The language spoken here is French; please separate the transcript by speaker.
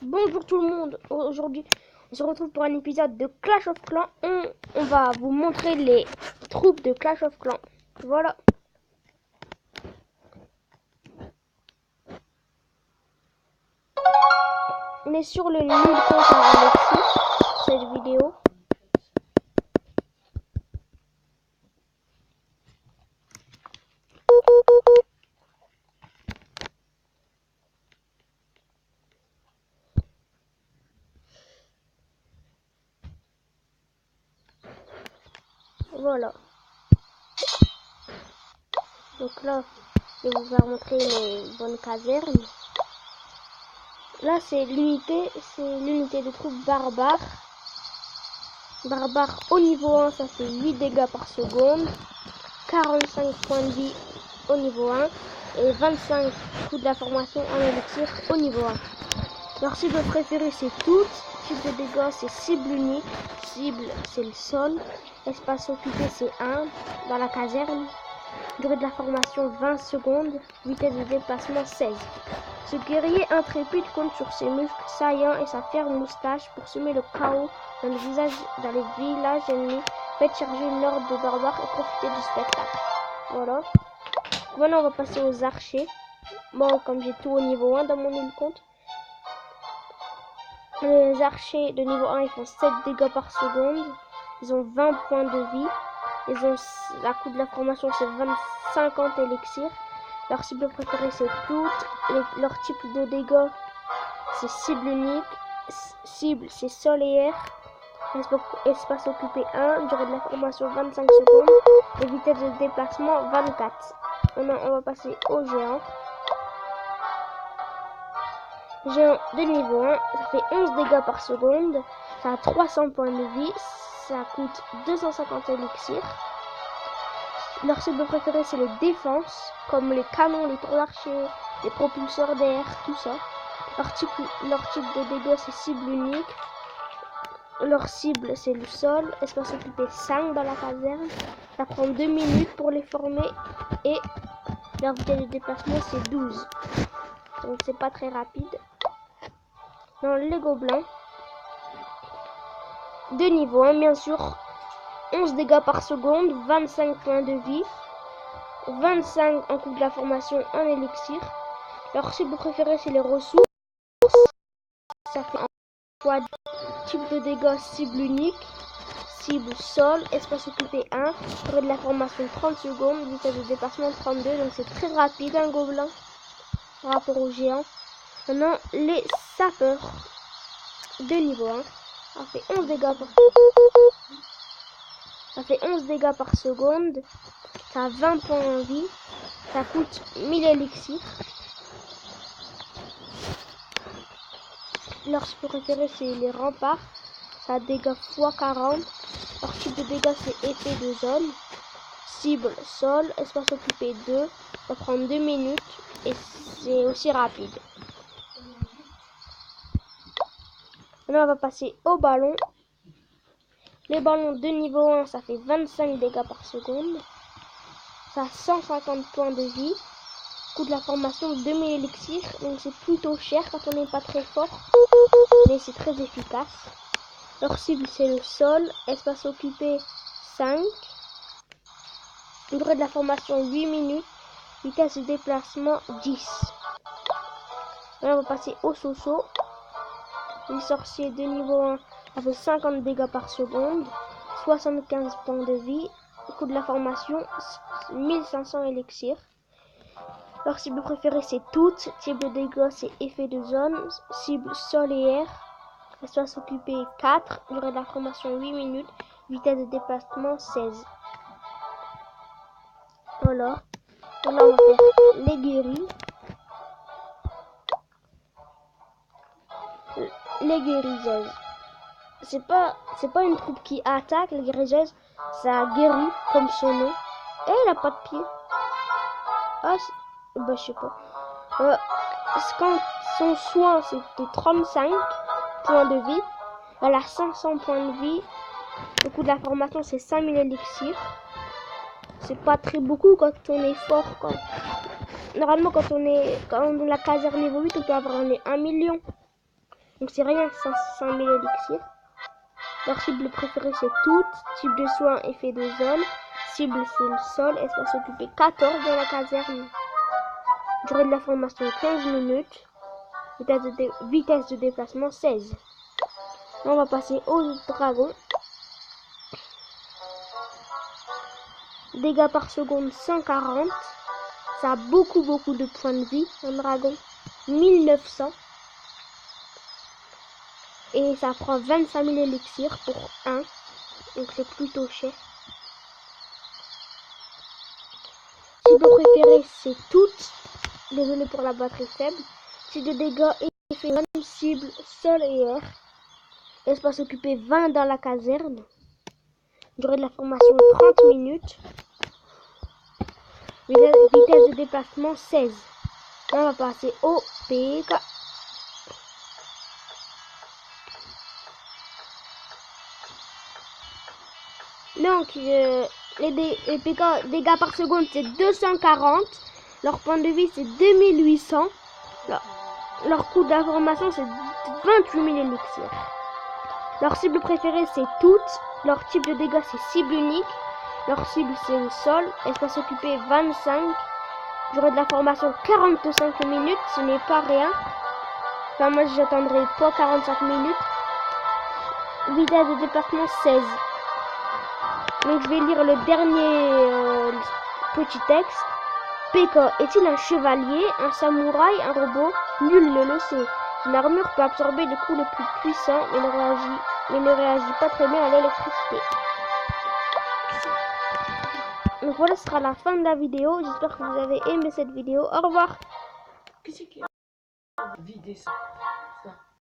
Speaker 1: Bonjour tout le monde, aujourd'hui on se retrouve pour un épisode de Clash of Clans. On va vous montrer les troupes de Clash of Clans. Voilà. On est sur le nul compte à Alexis, cette vidéo. Voilà. Donc là, je vais vous faire montrer les bonnes casernes. Là, c'est l'unité de troupes barbares. Barbare au niveau 1, ça fait 8 dégâts par seconde. 45 points de vie au niveau 1. Et 25 coups de la formation en élixir au niveau 1. Leur cible préférée, c'est toutes. Type de dégâts, c'est cible unique. Cible, c'est le sol. Espace occupé, c'est 1 dans la caserne. Durée de la formation 20 secondes, vitesse de déplacement 16. Ce guerrier intrépide compte sur ses muscles saillants et sa fière moustache pour semer le chaos dans les villages ennemis. Faites charger l'ordre de barbares et profitez du spectacle. Voilà. Maintenant on va passer aux archers. Bon, comme j'ai tout au niveau 1 dans mon île compte. Les archers de niveau 1 ils font 7 dégâts par seconde. Ils ont 20 points de vie. Ils ont la coût de la formation c'est 50 élixirs. Leur cible préférée c'est toutes. Leur type de dégâts c'est cible unique. Cible c'est sol et air. Espace occupé 1. Durée de la formation 25 secondes. Et vitesse de déplacement 24. Maintenant on va passer au géant. Géant de niveau 1, ça fait 11 dégâts par seconde. Ça a 300 points de vie. Ça coûte 250 élixirs. Leur cible préférée c'est les défenses, comme les canons, les tours d'archer, les propulseurs d'air, tout ça. Leur type de dégâts c'est cible unique. Leur cible c'est le sol. Espace occupé 5 dans la caserne. Ça prend 2 minutes pour les former. Et leur vitesse de déplacement c'est 12. Donc c'est pas très rapide. Dans les gobelins de niveau 1 bien sûr, 11 dégâts par seconde, 25 points de vie, 25 en coup de la formation en élixir. Leur cible préférée c'est les ressources. Ça fait un poids type de dégâts cible unique, cible sol, espace occupé 1, durée de la formation 30 secondes, vitesse de déplacement 32, donc c'est très rapide un gobelin par rapport aux géants. Maintenant les sapeurs de niveau 1, ça fait 11 dégâts par seconde, ça a 20 points en vie, ça coûte 1000 élixirs. Leur cible préférée c'est les remparts, ça a dégâts x 40. Leur type de dégâts c'est effet de zone, cible sol, espace occupé 2, ça prend 2 minutes et c'est aussi rapide. Maintenant on va passer au ballon. Les ballons de niveau 1 ça fait 25 dégâts par seconde, ça a 150 points de vie. Coût de la formation 2000 élixirs, donc c'est plutôt cher quand on n'est pas très fort, mais c'est très efficace. Leur cible c'est le sol, espace occupé 5, durée de la formation 8 minutes, vitesse de déplacement 10. Là on va passer au Soso. Les sorciers de niveau 1 ça fait 50 dégâts par seconde, 75 points de vie, coût de la formation 1500 élixirs. Leur cible préférée c'est toutes, type de dégâts c'est effet de zone, cible sol et air, espace occupé 4, durée de la formation 8 minutes, vitesse de déplacement 16. Voilà, là on va faire les guéris. Les guérisseuses. C'est pas une troupe qui attaque, les guérisseuses, ça guérit comme son nom. Et elle a pas de pied. Ah, bah je sais pas. Quand son soin c'était 35 points de vie, elle a 500 points de vie. Le coût de la formation c'est 5000 élixirs. C'est pas très beaucoup quand on est fort. Normalement quand on la caserne niveau 8 on peut avoir 1 million. Donc c'est rien, 500 000 élixirs. Leur cible préférée c'est toutes. Type de soin, effet de zone. Cible c'est le sol. Espace occupé 14 dans la caserne. Durée de la formation 15 minutes. Vitesse de déplacement 16. Là, on va passer au dragon. Dégâts par seconde 140. Ça a beaucoup de points de vie, un dragon. 1900. Et ça prend 25 000 élixirs pour 1. Donc c'est plutôt cher. Cible préférée c'est toutes. Désolé pour la batterie faible. Type de dégâts effet zone, cible, sol et air. Espace occupé 20 dans la caserne. Durée de la formation 30 minutes. Vitesse de déplacement 16. Là on va passer au PK. Donc les PK dégâts par seconde c'est 240. Leur point de vie c'est 2800. Leur coût d'information c'est 28 000 élixirs. Leur cible préférée c'est toutes. Leur type de dégâts c'est cible unique. Leur cible c'est le sol. Espace occupé 25. Durée de la formation 45 minutes. Ce n'est pas rien. Enfin moi j'attendrai pas 45 minutes. Vitesse de déplacement 16. Donc je vais lire le dernier petit texte. PK est-il un chevalier, un samouraï, un robot? Nul ne le sait. Une armure peut absorber les coups les plus puissants mais ne réagit pas très bien à l'électricité. Donc voilà, ce sera la fin de la vidéo. J'espère que vous avez aimé cette vidéo. Au revoir.